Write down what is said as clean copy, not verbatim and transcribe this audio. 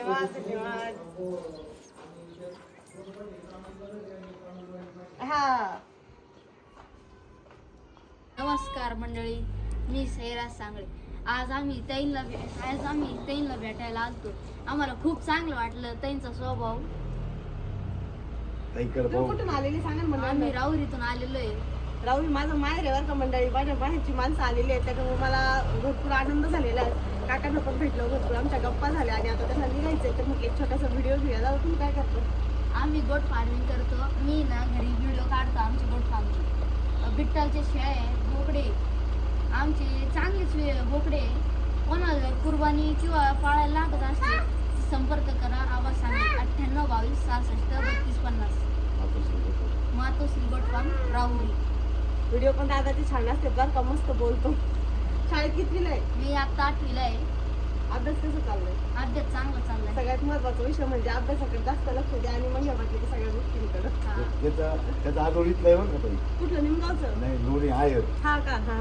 धन्यवाद. हा. नमस्कार मंडळी, मी सैराज सांगळे. आज आम्ही तैनला भेटायला आलतो. आम्हाला खूप चांगलं वाटलं त्यांचा स्वभाव. तुम्ही कुठून आलेली सांगा ना आम्ही मंडळी. राहुरीतून आलेलो आहे. राहुरी माझं माहेर आहे बरं का मंडळी. माझ्या बाहेरची माणसं आलेली आहेत, त्याच्यामुळे मला भरपूर आनंद झालेला आहे. काकांना पण भेटलो, भरपूर आमच्या गप्पा झाल्या आणि आता त्यांना निघायचंय तर मग एक छोटासा व्हिडिओ घेऊया. दादा तुम्ही काय करतो? आम्ही गोट फार्मिंग करतो. मी ना घरी व्हिडिओ काढतो आमची गोट फार्मिंग. बिट्टालचे शेळे, बोकडे, आमचे चांगलेच बोकडे. कोणाला कुर्बानी किंवा पाळायला लागत असते संपर्क करा. आवाज सांगा 98 22 66 32 50. मातोश्री गोट फार्म राहुरी. व्हिडिओ पण दादाचे छान असते बरं का, मस्त बोलतो. शाळेत कितवीला आहे? मी आता 8वीला आहे. अभ्यास कसं चाललाय? अभ्यास चांगला चाललाय. सगळ्यात महत्वाचा विषय म्हणजे अभ्यासाकडे जास्त लक्ष द्या आणि मग या बाकीच्या सगळ्या गोष्टींकडे. त्याचा आदोळीतला आहे बरं का ताई. कुठलं निमगावचं? नाही लोणी आहे. हा का? हा.